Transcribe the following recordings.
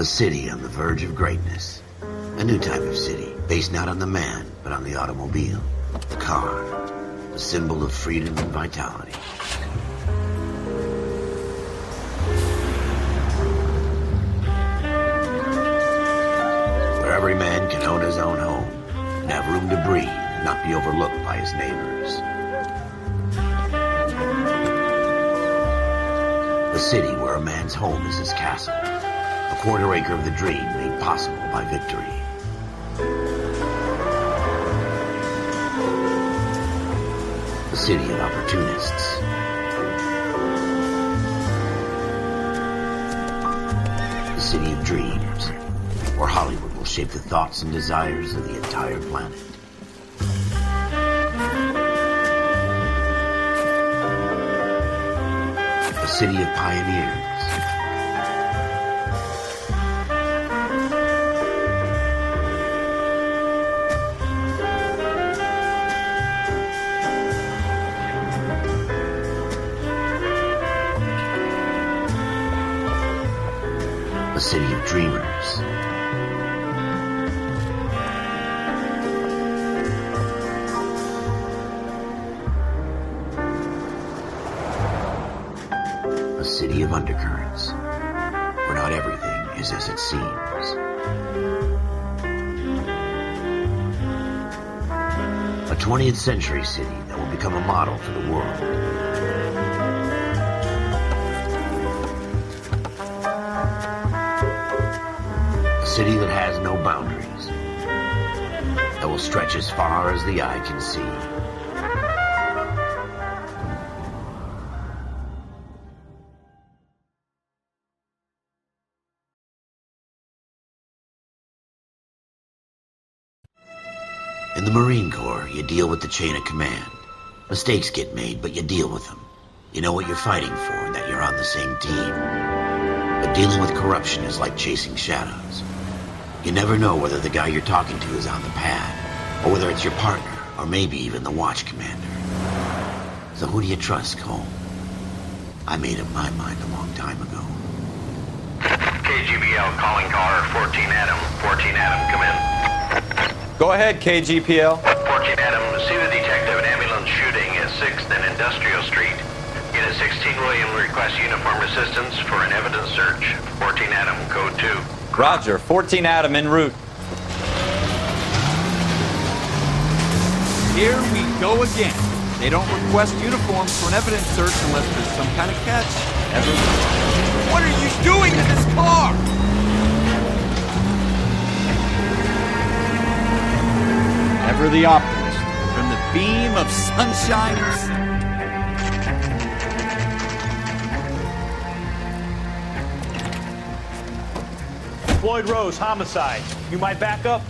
A city on the verge of greatness. A new type of city, based not on the man, but on the automobile. The car. The symbol of freedom and vitality. Where every man can own his own home, and have room to breathe, and not be overlooked by his neighbors. A city where a man's home is his castle. A quarter acre of the dream made possible by victory. A city of opportunists. A city of dreams, where Hollywood will shape the thoughts and desires of the entire planet. A city of pioneers. A city of dreamers. A city of undercurrents, where not everything is as it seems. A 20th century city that will become a model for the world. A city that has no boundaries, that will stretch as far as the eye can see. In the Marine Corps, you deal with the chain of command. Mistakes get made, but you deal with them. You know what you're fighting for and that you're on the same team. But dealing with corruption is like chasing shadows. You never know whether the guy you're talking to is on the pad, or whether it's your partner, or maybe even the watch commander. So who do you trust, Cole? I made up my mind a long time ago. KGBL calling car 14 Adam. 14 Adam, come in. Go ahead, KGPL. 14 Adam, see the detective in ambulance shooting at 6th and Industrial Street. Unit 16 William requests uniform assistance for an evidence search. 14 Adam, code 2. Roger, 14 Adam en route. Here we go again. They don't request uniforms for an evidence search unless there's some kind of catch. What are you doing to this car? Ever the optimist, from the beam of sunshine. Floyd Rose, homicide. You might back up?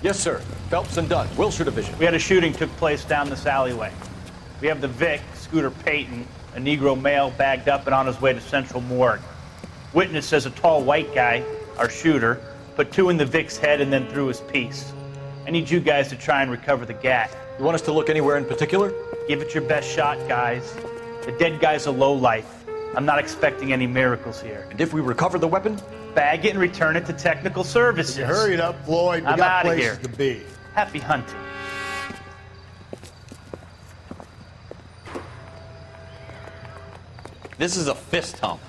Yes, sir. Phelps and Dunn, Wilshire Division. We had a shooting took place down this alleyway. We have the Vic, Scooter Payton, a Negro male bagged up and on his way to Central Morgue. Witness says a tall white guy, our shooter, put 2 in the Vic's head and then threw his piece. I need you guys to try and recover the gat. You want us to look anywhere in particular? Give it your best shot, guys. The dead guy's a lowlife. I'm not expecting any miracles here. And if we recover the weapon? Bag it and return it to technical services. You hurry it up, Floyd. We I'm got outta places here. to be. Happy hunting. This is a fist hump.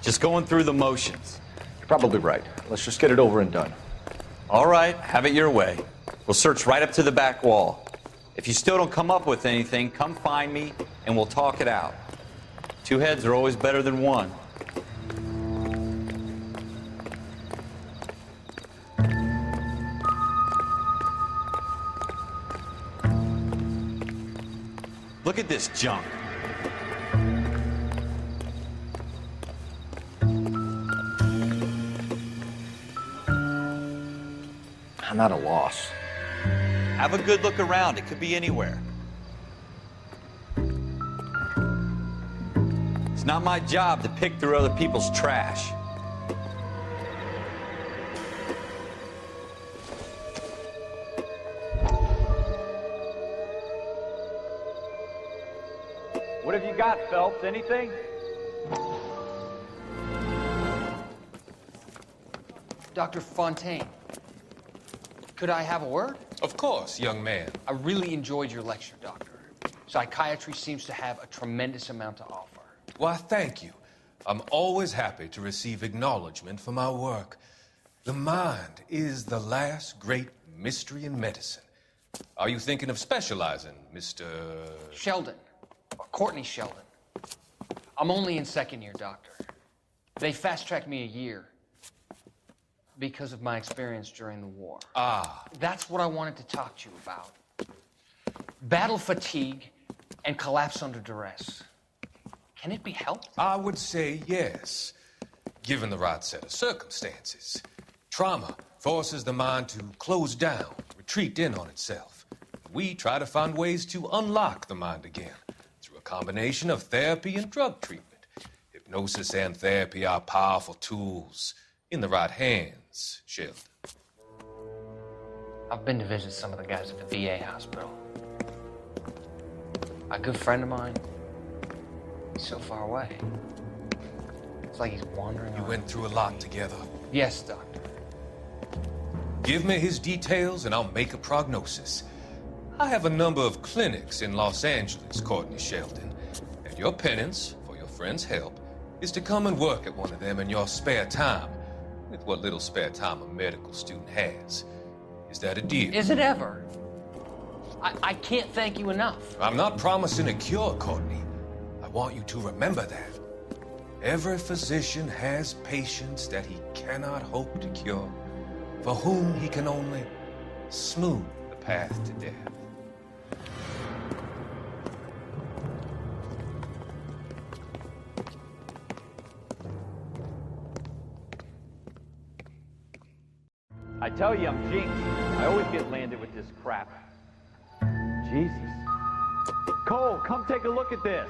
Just going through the motions. You're probably right. Let's just get it over and done. All right, have it your way. We'll search right up to the back wall. If you still don't come up with anything, come find me and we'll talk it out. 2 heads are always better than 1. Look at this junk. I'm at a loss. Have a good look around. It could be anywhere. It's not my job to pick through other people's trash. What have you got, Phelps? Anything? Dr. Fontaine, could I have a word? Of course, young man. I really enjoyed your lecture, Doctor. Psychiatry seems to have a tremendous amount to offer. Why, thank you. I'm always happy to receive acknowledgement for my work. The mind is the last great mystery in medicine. Are you thinking of specializing, Mr. Sheldon, or Courtney Sheldon. I'm only in second year, Doctor. They fast-tracked me a year because of my experience during the war. Ah. That's what I wanted to talk to you about. Battle fatigue and collapse under duress. Can it be helped? I would say yes, given the right set of circumstances. Trauma forces the mind to close down, retreat in on itself. We try to find ways to unlock the mind again through a combination of therapy and drug treatment. Hypnosis and therapy are powerful tools in the right hands, Sheldon. I've been to visit some of the guys at the VA hospital. A good friend of mine, he's so far away. It's like he's wandering You around. went through a lot together. Yes, Doctor. Give me his details and I'll make a prognosis. I have a number of clinics in Los Angeles, Courtney Sheldon, and your penance, for your friend's help, is to come and work at one of them in your spare time, with what little spare time a medical student has. Is that a deal? Is it ever? I can't thank you enough. I'm not promising a cure, Courtney. I want you to remember that. Every physician has patients that he cannot hope to cure, for whom he can only smooth the path to death. I tell you, I'm jinxed. I always get landed with this crap. Jesus. Cole, come take a look at this.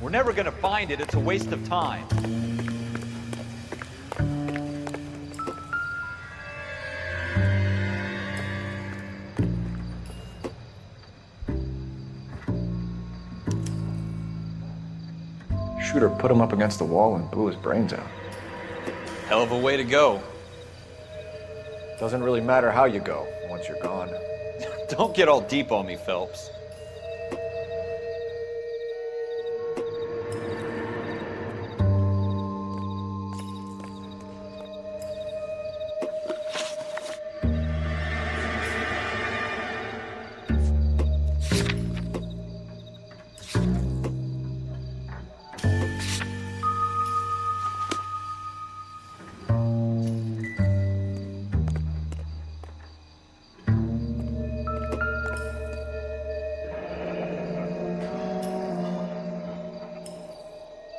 We're never gonna find it. It's a waste of time. Shooter put him up against the wall and blew his brains out. Hell of a way to go. Doesn't really matter how you go once you're gone. Don't get all deep on me, Phelps.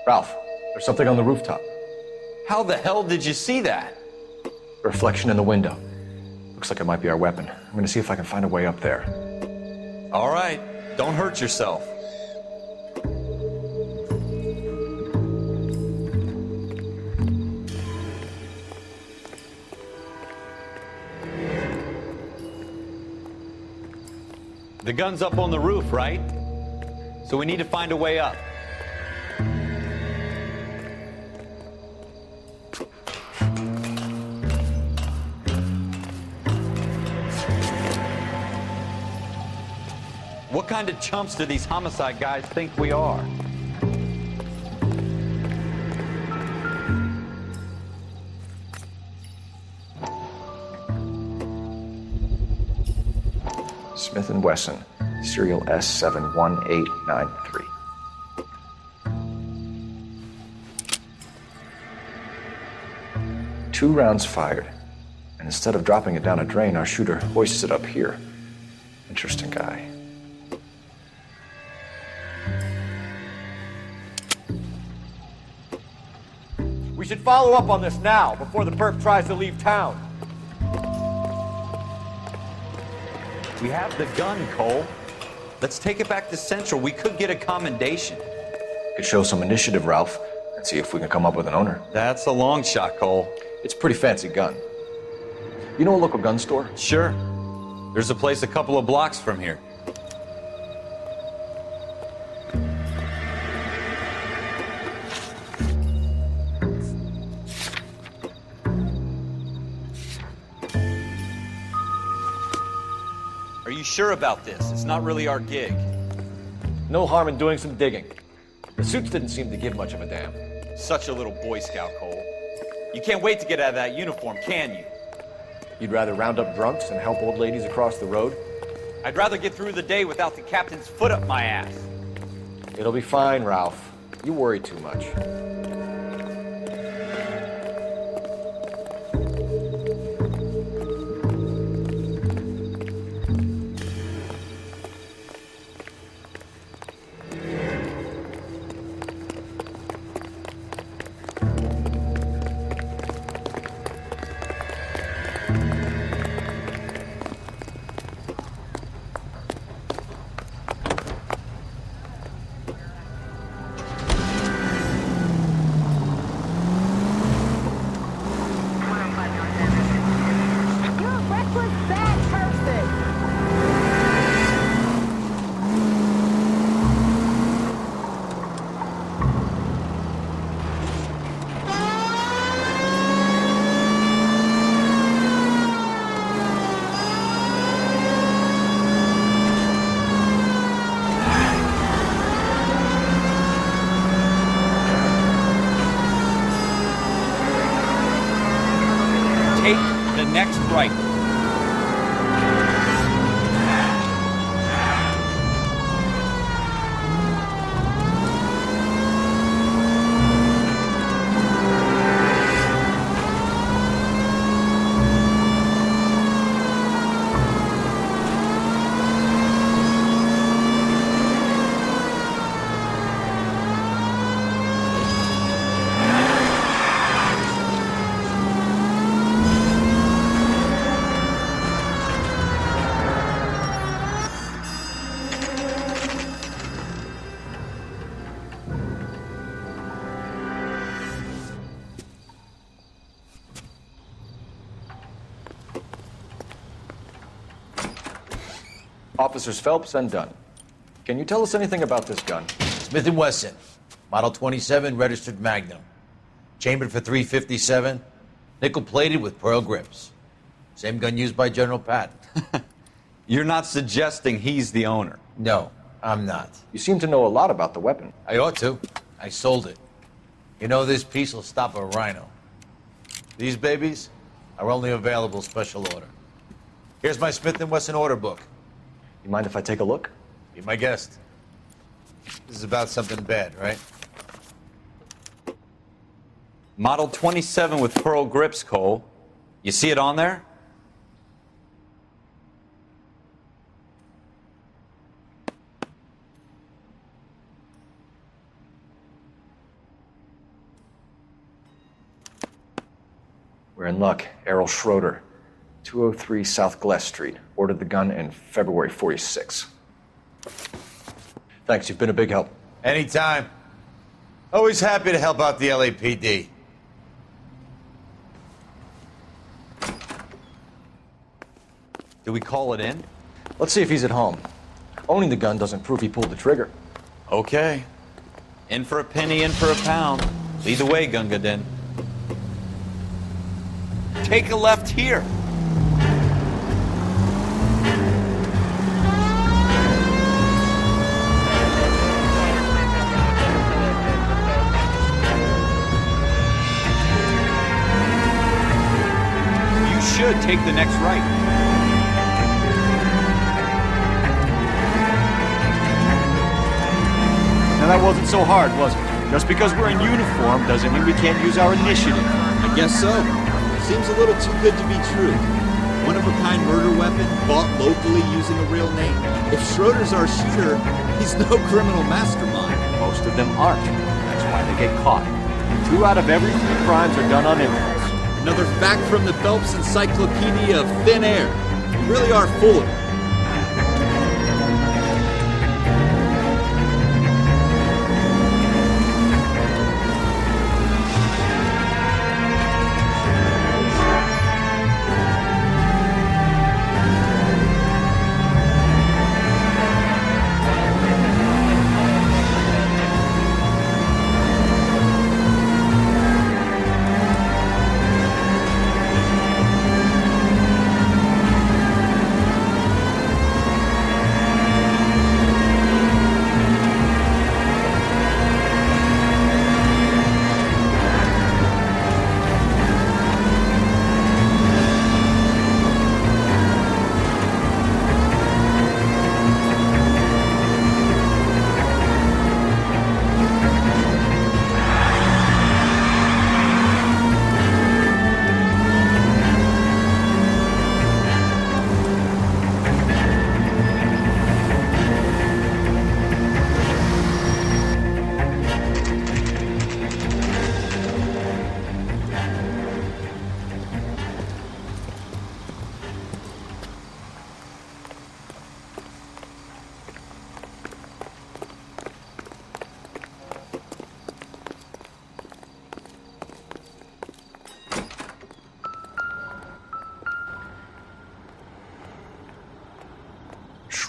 Ralph, there's something on the rooftop. How the hell did you see that? A reflection in the window. Looks like it might be our weapon. I'm gonna see if I can find a way up there. All right, don't hurt yourself. The gun's up on the roof, right? So we need to find a way up. What kind of chumps do these homicide guys think we are? Smith & Wesson, serial S71893. Two rounds fired, and instead of dropping it down a drain, our shooter hoists it up here. Interesting guy. We should follow up on this now, before the perp tries to leave town. We have the gun, Cole. Let's take it back to Central. We could get a commendation. Could show some initiative, Ralph, and see if we can come up with an owner. That's a long shot, Cole. It's a pretty fancy gun. You know a local gun store? Sure. There's a place a couple of blocks from here. sure about this. It's not really our gig. No harm in doing some digging. The suits didn't seem to give much of a damn. Such a little Boy Scout, Cole. You can't wait to get out of that uniform, can you? You'd rather round up drunks and help old ladies across the road? I'd rather get through the day without the captain's foot up my ass. It'll be fine, Ralph. You worry too much. You're a reckless, bad person. Take the next right. Officers Phelps and Dunn. Can you tell us anything about this gun? Smith & Wesson, Model 27, registered Magnum. Chambered for .357, nickel-plated with pearl grips. Same gun used by General Patton. You're not suggesting he's the owner. No, I'm not. You seem to know a lot about the weapon. I ought to. I sold it. You know, this piece will stop a rhino. These babies are only available special order. Here's my Smith & Wesson order book. You mind if I take a look? Be my guest. This is about something bad, right? Model 27 with pearl grips, Cole. You see it on there? We're in luck. Errol Schroeder, 203 South Glass Street. Ordered the gun in February '46. Thanks, you've been a big help. Anytime. Always happy to help out the LAPD. Do we call it in? Let's see if he's at home. Owning the gun doesn't prove he pulled the trigger. Okay. In for a penny, in for a pound. Lead the way, Gunga Din. Take a left here. You should take the next right. Now that wasn't so hard, was it? Just because we're in uniform doesn't mean we can't use our initiative. I guess so. Seems a little too good to be true. One-of-a-kind murder weapon bought locally using a real name. If Schroeder's our shooter, he's no criminal mastermind. Most of them aren't. That's why they get caught. 2 out of every 3 crimes are done on impulse. Another fact from the Phelps Encyclopedia of Thin Air. You really are full of it.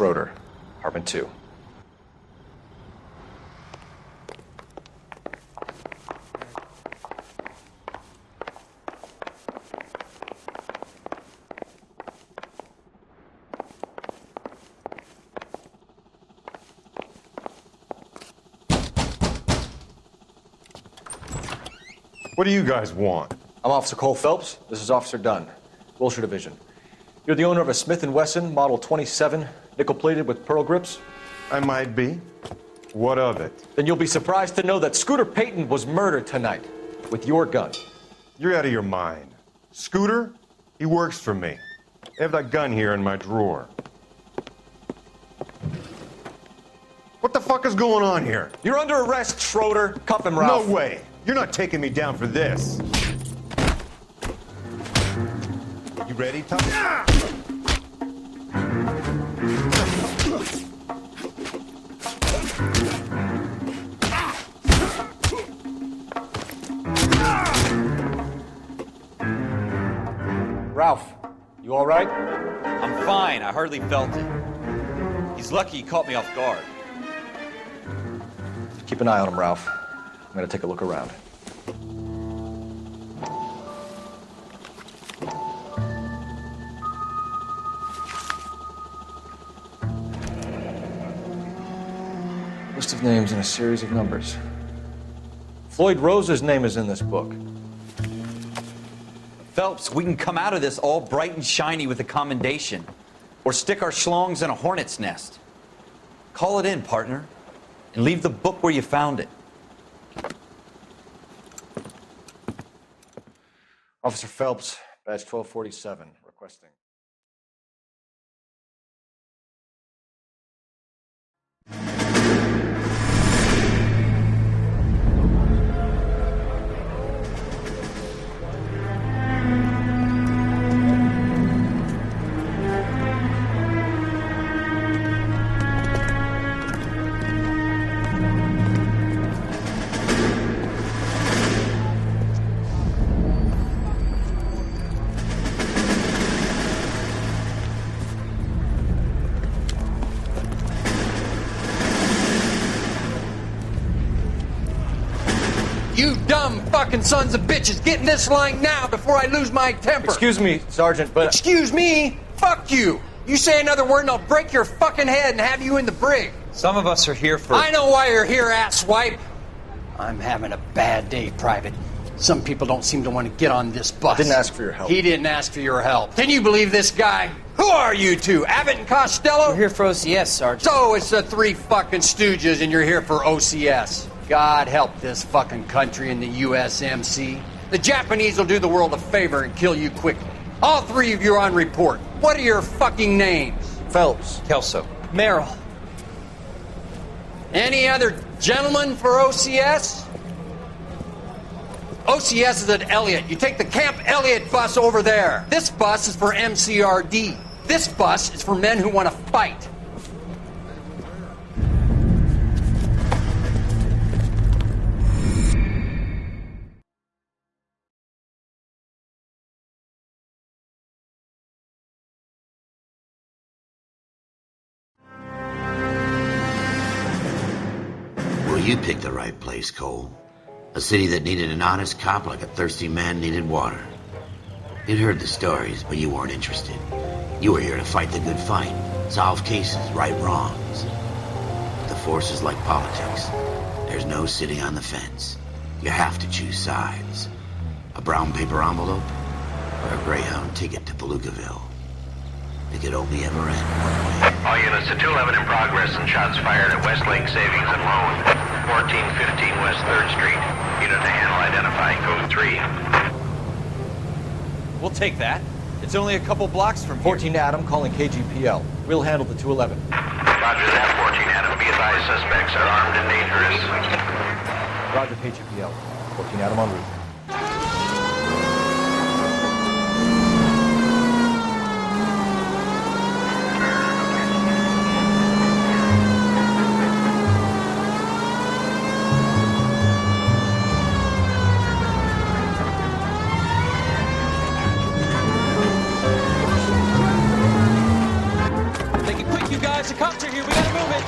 Schroeder, apartment 2. What do you guys want? I'm Officer Cole Phelps. This is Officer Dunn, Wilshire Division. You're the owner of a Smith & Wesson Model 27, nickel-plated with pearl grips? I might be. What of it? Then you'll be surprised to know that Scooter Payton was murdered tonight with your gun. You're out of your mind. Scooter? He works for me. I have that gun here in my drawer. What the fuck is going on here? You're under arrest, Schroeder. Cuff him, Ralph. No way. You're not taking me down for this. You ready, Tom? Ralph, you all right? I'm fine. I hardly felt it. He's lucky he caught me off guard. Keep an eye on him, Ralph. I'm gonna take a look around. List of names and a series of numbers. Floyd Rose's name is in this book. Phelps, we can come out of this all bright and shiny with a commendation, or stick our schlongs in a hornet's nest. Call it in, partner, and leave the book where you found it. Officer Phelps, badge 1247, requesting. You dumb fucking sons of bitches, get in this line now before I lose my temper. Excuse me, Sergeant, but... Excuse me? Fuck you. You say another word and I'll break your fucking head and have you in the brig. Some of us are here for... I know why you're here, asswipe. I'm having a bad day, Private. Some people don't seem to want to get on this bus. Didn't ask for your help. He didn't ask for your help. Can you believe this guy? Who are you two? Abbott and Costello? We're here for OCS, Sergeant. So it's the three fucking stooges and you're here for OCS. God help this fucking country and the USMC. The Japanese will do the world a favor and kill you quickly. All three of you are on report. What are your fucking names? Phelps. Kelso. Merrill. Any other gentlemen for OCS? OCS is at Elliott. You take the Camp Elliott bus over there. This bus is for MCRD. This bus is for men who want to fight. Well, you picked the right place, Cole. A city that needed an honest cop like a thirsty man needed water. You'd heard the stories, but you weren't interested. You were here to fight the good fight, solve cases, right wrongs. The force is like politics. There's no sitting on the fence. You have to choose sides. A brown paper envelope or a Greyhound ticket to Palookaville. It could only ever end one way. All units to 211 in progress and shots fired at Westlake Savings and Loan, 1415 West 3rd Street. Unit to handle identifying code 3. We'll take that. It's only a couple blocks from here. 14 Adam calling KGPL. We'll handle the 211. Roger that, 14 Adam. Be advised, suspects are armed and dangerous. Roger, KGPL. 14 Adam en route. here. We gotta move it.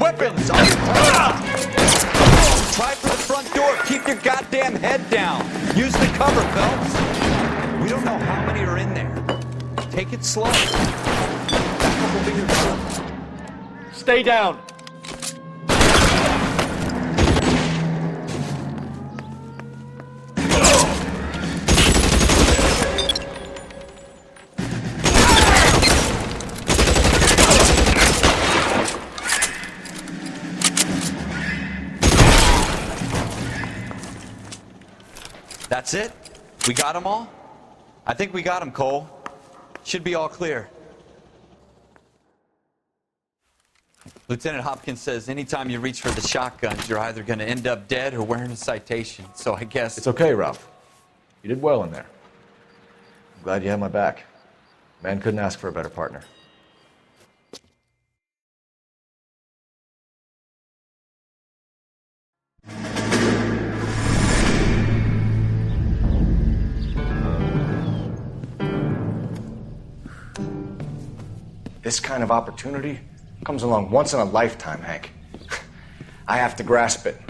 Weapons! Try for the front door. Keep your goddamn head down. Use the cover, Phelps. We don't know how many are in there. Take it slow. Backup will be here soon. Stay down! That's it? We got them all? I think we got them, Cole. Should be all clear. Lieutenant Hopkins says anytime you reach for the shotguns, you're either going to end up dead or wearing a citation. So I guess... It's okay, Ralph. You did well in there. I'm glad you had my back. Man couldn't ask for a better partner. This kind of opportunity comes along once in a lifetime, Hank. I have to grasp it.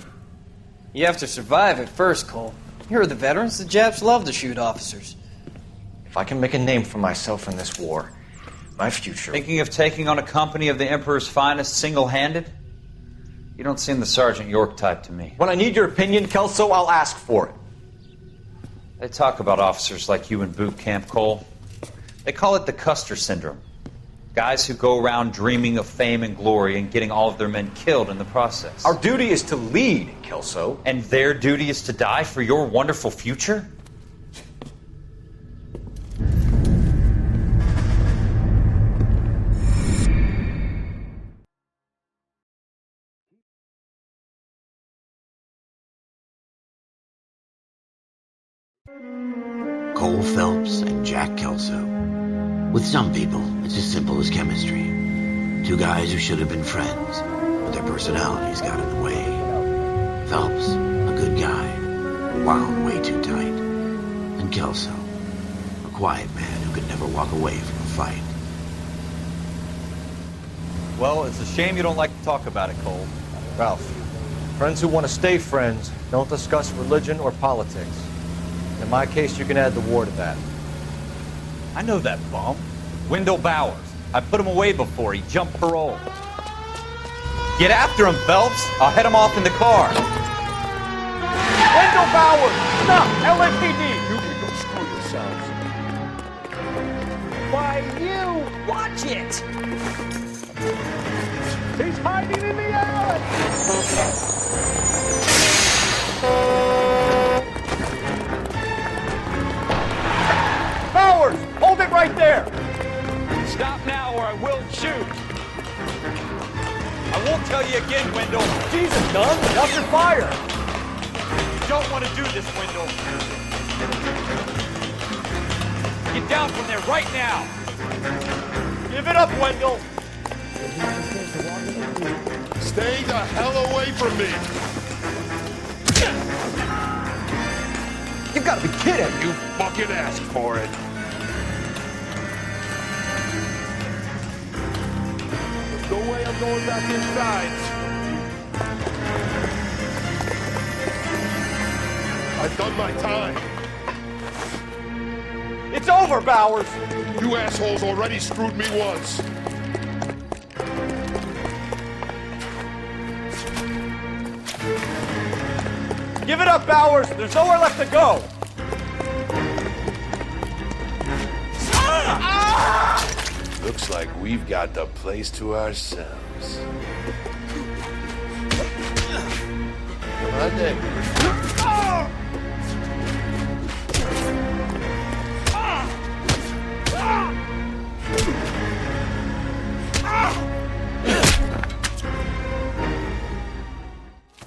You have to survive it first, Cole. Here are the veterans. The Japs love to shoot officers. If I can make a name for myself in this war, my future... Thinking of taking on a company of the Emperor's finest single-handed? You don't seem the Sergeant York type to me. When I need your opinion, Kelso, I'll ask for it. They talk about officers like you in boot camp, Cole. They call it the Custer Syndrome. Guys who go around dreaming of fame and glory and getting all of their men killed in the process. Our duty is to lead, Kelso. And their duty is to die for your wonderful future? Cole Phelps and Jack Kelso. With some people, it's as simple as chemistry. Two guys who should have been friends, but their personalities got in the way. Phelps, a good guy, wound way too tight. And Kelso, a quiet man who could never walk away from a fight. Well, it's a shame you don't like to talk about it, Cole. Ralph, friends who want to stay friends don't discuss religion or politics. In my case, you can add the war to that. I know that bum. Wendell Bowers. I put him away before. He jumped parole. Get after him, Phelps. I'll head him off in the car. Wendell Bowers! Stop! LAPD! You can go screw yourselves. Why, you! Watch it! He's hiding in the alley! Bowers! Hold it right there! Stop now or I will shoot. I won't tell you again, Wendell. Jesus, Dunn! Up your fire! You don't want to do this, Wendell. Get down from there right now. Give it up, Wendell! Stay the hell away from me! You've got to be kidding! You fucking asked for it. No way I'm going back inside. I've done my time. It's over, Bowers! You assholes already screwed me once. Give it up, Bowers! There's nowhere left to go! Looks like we've got the place to ourselves. Come on, Nick.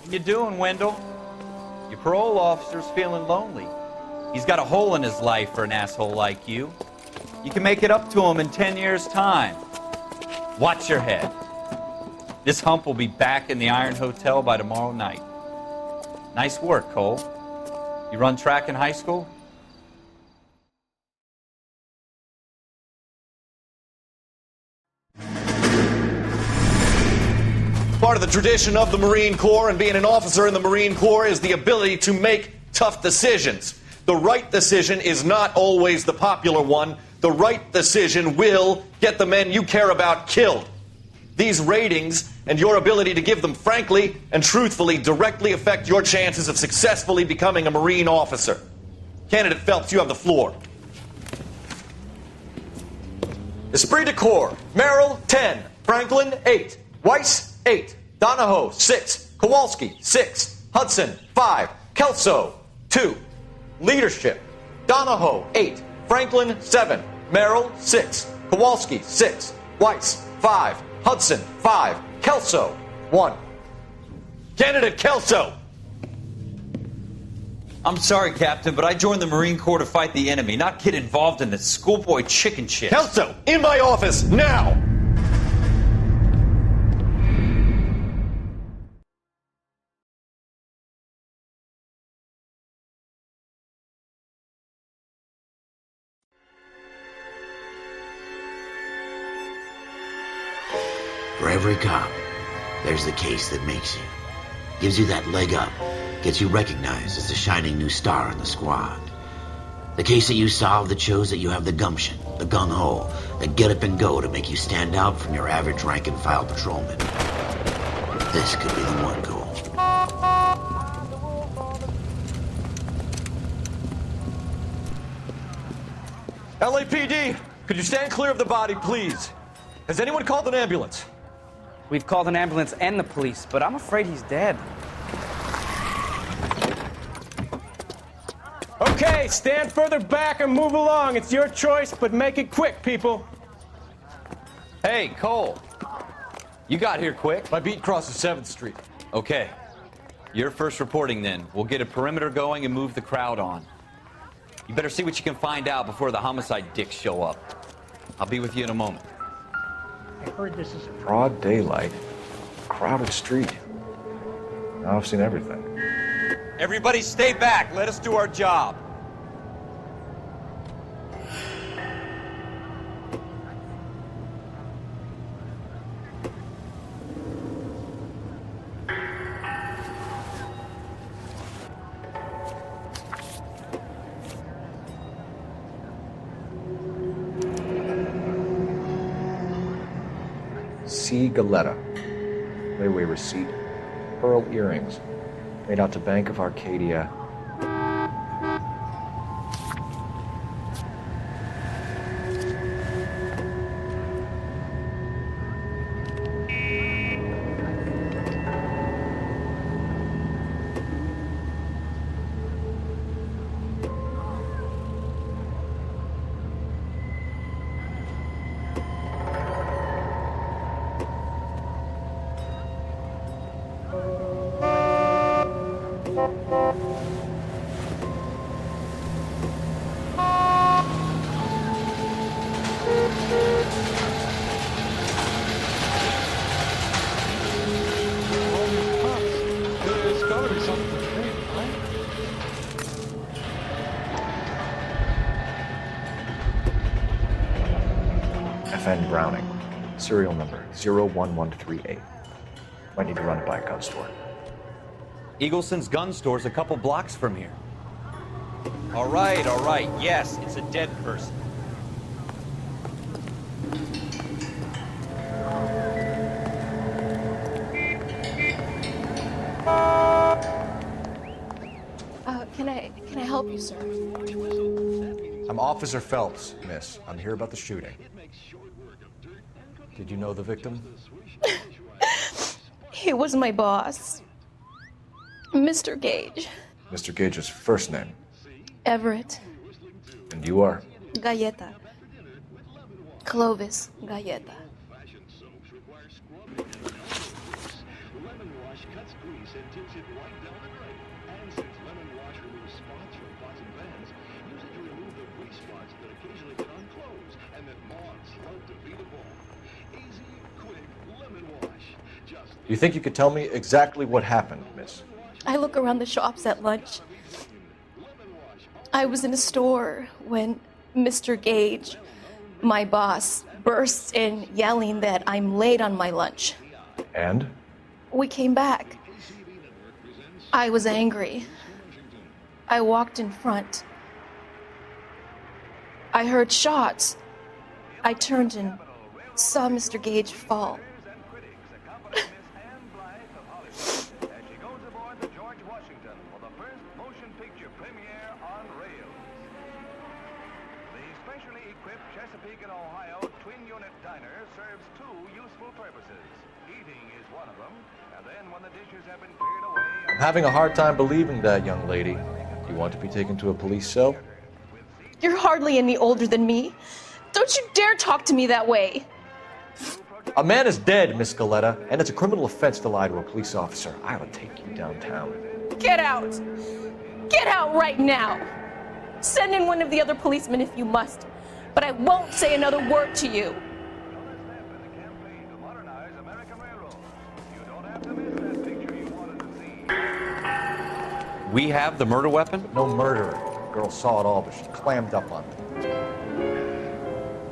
What you doing, Wendell? Your parole officer's feeling lonely. He's got a hole in his life for an asshole like you. You can make it up to him in 10 years' time. Watch your head. This hump will be back in the Iron Hotel by tomorrow night. Nice work, Cole. You run track in high school? Part of the tradition of the Marine Corps and being an officer in the Marine Corps is the ability to make tough decisions. The right decision is not always the popular one. The right decision will get the men you care about killed. These ratings and your ability to give them frankly and truthfully directly affect your chances of successfully becoming a Marine officer. Candidate Phelps, you have the floor. Esprit de Corps, Merrill, 10. Franklin, 8. Weiss, 8. Donahoe, 6. Kowalski, 6. Hudson, 5. Kelso, 2. Leadership, Donahoe, 8. Franklin, 7. Merrill, 6. Kowalski, 6. Weiss, 5. Hudson, 5. Kelso, 1. Candidate Kelso! I'm sorry, Captain, but I joined the Marine Corps to fight the enemy, not get involved in this schoolboy chicken shit. Kelso, in my office, now! For every cop, there's the case that makes you. Gives you that leg up, gets you recognized as the shining new star in the squad. The case that you solve that shows that you have the gumption, the gung-ho, the get up and go to make you stand out from your average rank-and-file patrolman. This could be the one, Cole. LAPD, could you stand clear of the body, please? Has anyone called an ambulance? We've called an ambulance and the police, but I'm afraid he's dead. Okay, stand further back and move along. It's your choice, but make it quick, people. Hey, Cole. You got here quick. My beat crosses 7th Street. Okay. You're first reporting then. We'll get a perimeter going and move the crowd on. You better see what you can find out before the homicide dicks show up. I'll be with you in a moment. I heard this is Broad daylight, crowded street. Now I've seen everything. Everybody stay back. Let us do our job. C. Galetta. Layaway receipt. Pearl earrings. Made out to Bank of Arcadia. FN Browning. Serial number 01138. Might need to run it by a gun store. Eagleson's gun store's a couple blocks from here. All right. Yes, it's a dead person. Can I help you, sir? I'm Officer Phelps, miss. I'm here about the shooting. Did you know the victim? He was my boss, Mr. Gage. Mr. Gage's first name. Everett. And you are? Galleta. Clovis Galleta. Lemon Wash cuts grease and tilts it right down the drain. And since Lemon Wash removes spots from pots and pans, use it to remove the grease spots that occasionally get on clothes and that moths love to feed upon. Easy, quick Lemon Wash. Just Do you think you could tell me exactly what happened, miss? I look around the shops at lunch. I was in a store when Mr. Gage, my boss, bursts in yelling that I'm late on my lunch. And? We came back. I was angry. I walked in front. I heard shots. I turned and saw Mr. Gage fall. I'm having a hard time believing that, young lady. Do you want to be taken to a police cell? You're hardly any older than me. Don't you dare talk to me that way. A man is dead, Miss Galetta, and it's a criminal offense to lie to a police officer. I will take you downtown. Get out! Get out right now! Send in one of the other policemen if you must, but I won't say another word to you. We have the murder weapon? No murderer. The girl saw it all, but she clammed up on it.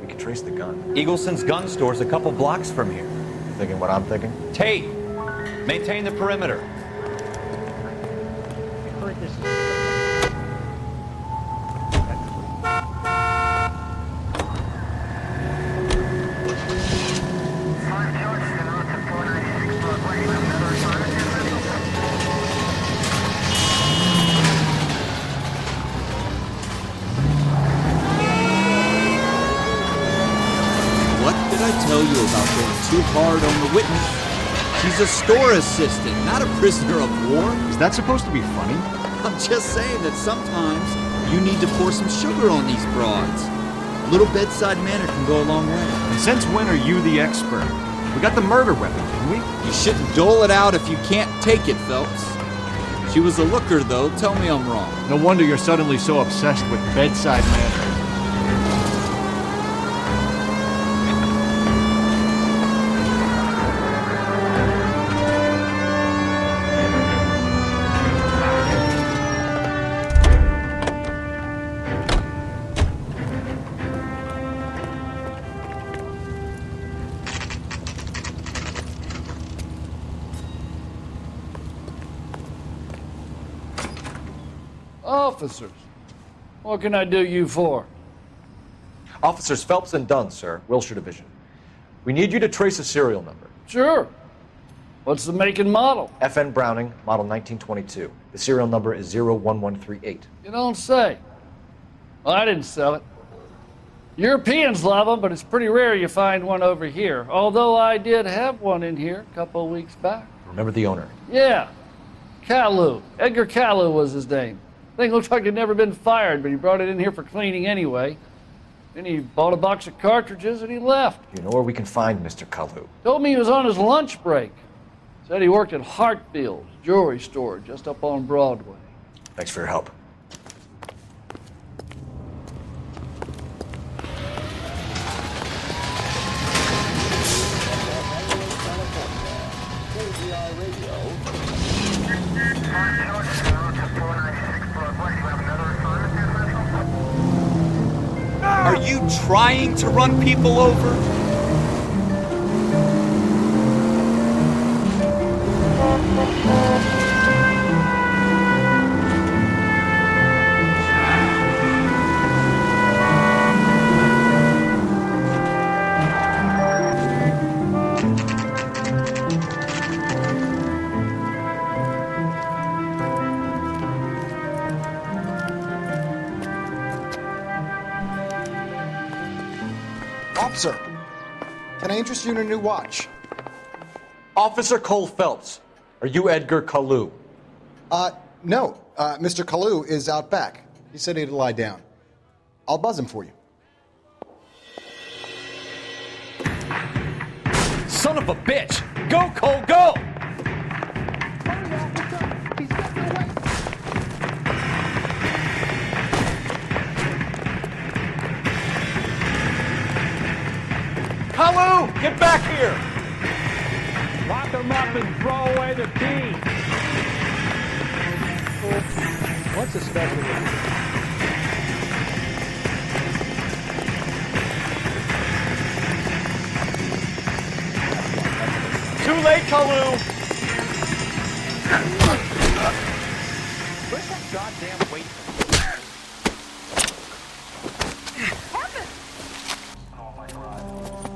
We can trace the gun. Eagleson's gun store's a couple blocks from here. You thinking what I'm thinking? Tate, maintain the perimeter. I heard this. Tell you about going too hard on the witness. She's a store assistant, not a prisoner of war. Is that supposed to be funny? I'm just saying that sometimes you need to pour some sugar on these broads. A little bedside manner can go a long way. And since when are you the expert? We got the murder weapon, didn't we? You shouldn't dole it out if you can't take it, Phelps. She was a looker, though. Tell me I'm wrong. No wonder you're suddenly so obsessed with bedside manner. Officers, what can I do you for? Officers Phelps and Dunn, sir, Wilshire Division. We need you to trace a serial number. Sure. What's the make and model? FN Browning, model 1922. The serial number is 01138. You don't say. Well, I didn't sell it. Europeans love them, but it's pretty rare you find one over here. Although I did have one in here a couple of weeks back. Remember the owner? Yeah. Caillou. Edgar Caillou was his name. Thing looks like it'd never been fired, but he brought it in here for cleaning anyway. Then he bought a box of cartridges and he left. You know where we can find Mr. Caillou? Told me he was on his lunch break. Said he worked at Hartfield's jewelry store just up on Broadway. Thanks for your help. Are you trying to run people over? Officer, can I interest you in a new watch? Officer Cole Phelps, are you Edgar Caillou? No. Mr. Caillou is out back. He said he'd lie down. I'll buzz him for you. Son of a bitch! Go, Cole, go! Kalu, get back here! Lock them up and throw away the key. What's the special? Too late, Kalu! Where's that goddamn weight?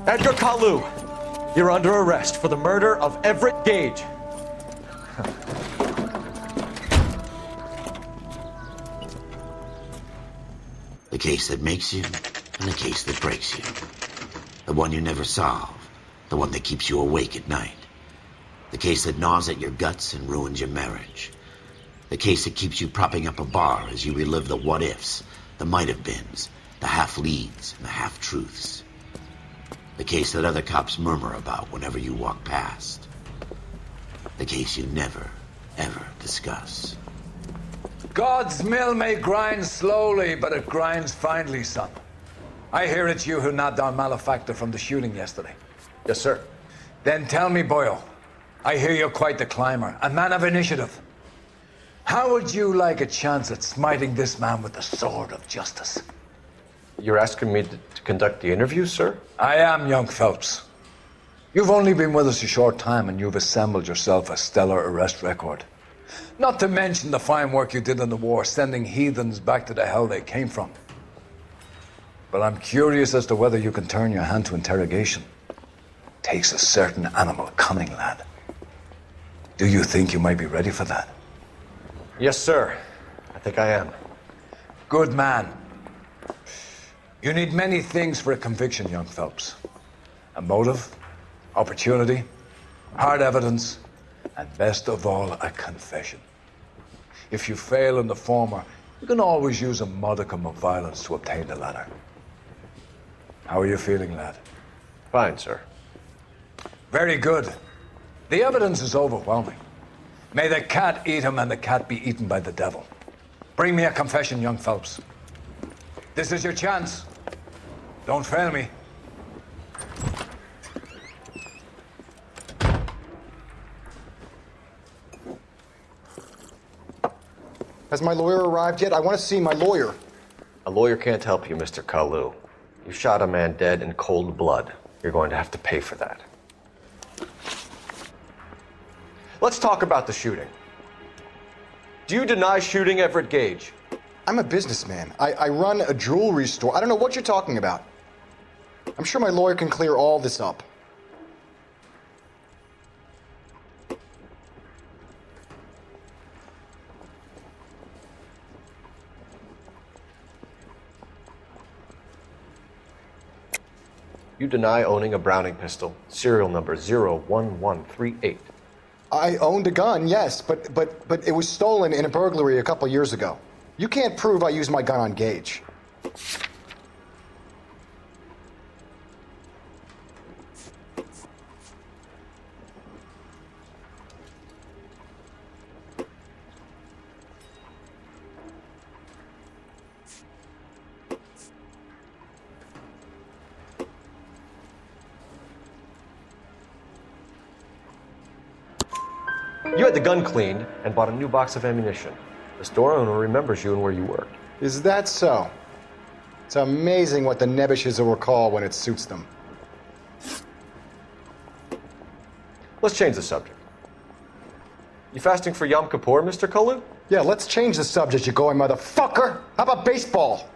Edgar Kalu, you're under arrest for the murder of Everett Gage. The case that makes you and the case that breaks you. The one you never solve. The one that keeps you awake at night. The case that gnaws at your guts and ruins your marriage. The case that keeps you propping up a bar as you relive the what-ifs, the might-have-beens, the half-leads, and the half-truths. The case that other cops murmur about whenever you walk past. The case you never, ever discuss. God's mill may grind slowly, but it grinds finely, son. I hear it's you who nabbed our malefactor from the shooting yesterday. Yes, sir. Then tell me, Boyle, I hear you're quite the climber, a man of initiative. How would you like a chance at smiting this man with the sword of justice? You're asking me to conduct the interview, sir? I am, young Phelps. You've only been with us a short time and you've assembled yourself a stellar arrest record. Not to mention the fine work you did in the war, sending heathens back to the hell they came from. But I'm curious as to whether you can turn your hand to interrogation. Takes a certain animal cunning, lad. Do you think you might be ready for that? Yes, sir. I think I am. Good man. You need many things for a conviction, young Phelps. A motive, opportunity, hard evidence, and best of all, a confession. If you fail in the former, you can always use a modicum of violence to obtain the latter. How are you feeling, lad? Fine, sir. Very good. The evidence is overwhelming. May the cat eat him and the cat be eaten by the devil. Bring me a confession, young Phelps. This is your chance. Don't fail me. Has my lawyer arrived yet? I want to see my lawyer. A lawyer can't help you, Mr. Kalu. You shot a man dead in cold blood. You're going to have to pay for that. Let's talk about the shooting. Do you deny shooting Everett Gage? I'm a businessman. I run a jewelry store. I don't know what you're talking about. I'm sure my lawyer can clear all this up. You deny owning a Browning pistol, serial number 01138. I owned a gun, yes, but it was stolen in a burglary a couple years ago. You can't prove I used my gun on Gage. You had the gun cleaned and bought a new box of ammunition. The store owner remembers you and where you worked. Is that so? It's amazing what the Nebbishes will recall when it suits them. Let's change the subject. You fasting for Yom Kippur, Mr. Kalu? Yeah, let's change the subject, you going motherfucker. How about baseball?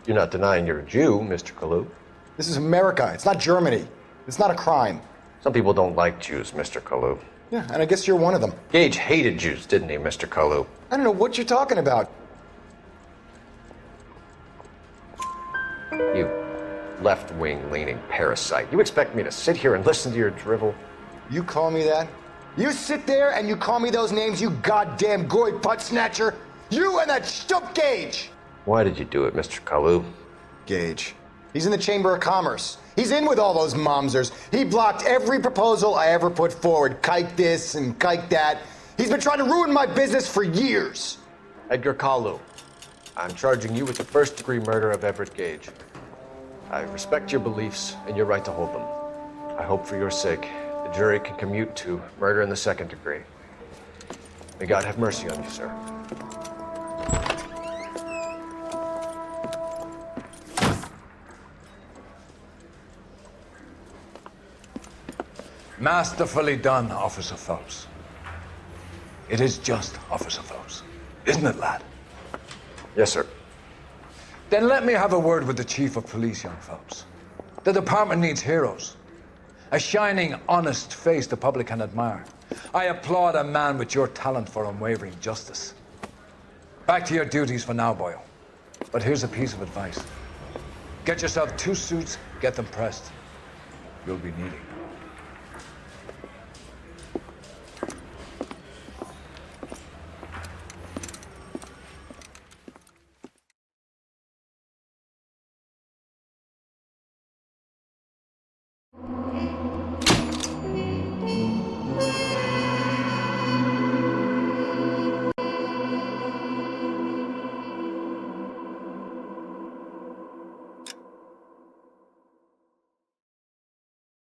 You're not denying you're a Jew, Mr. Kalu. This is America. It's not Germany. It's not a crime. Some people don't like Jews, Mr. Kalu. Yeah, and I guess you're one of them. Gage hated Jews, didn't he, Mr. Kalu? I don't know what you're talking about. You left-wing leaning parasite. You expect me to sit here and listen to your drivel? You call me that? You sit there and you call me those names, you goddamn goy butt snatcher? You and that stump Gage! Why did you do it, Mr. Kalu? Gage. He's in the Chamber of Commerce. He's in with all those momsers. He blocked every proposal I ever put forward. Kike this and kike that. He's been trying to ruin my business for years. Edgar Kalu, I'm charging you with the first-degree murder of Everett Gage. I respect your beliefs and your right to hold them. I hope for your sake the jury can commute to murder in the second degree. May God have mercy on you, sir. Masterfully done, Officer Phelps. It is just, Officer Phelps. Isn't it, lad? Yes, sir. Then let me have a word with the Chief of Police, young Phelps. The department needs heroes. A shining, honest face the public can admire. I applaud a man with your talent for unwavering justice. Back to your duties for now, Boyle. But here's a piece of advice. Get yourself 2 suits, get them pressed. You'll be needing them.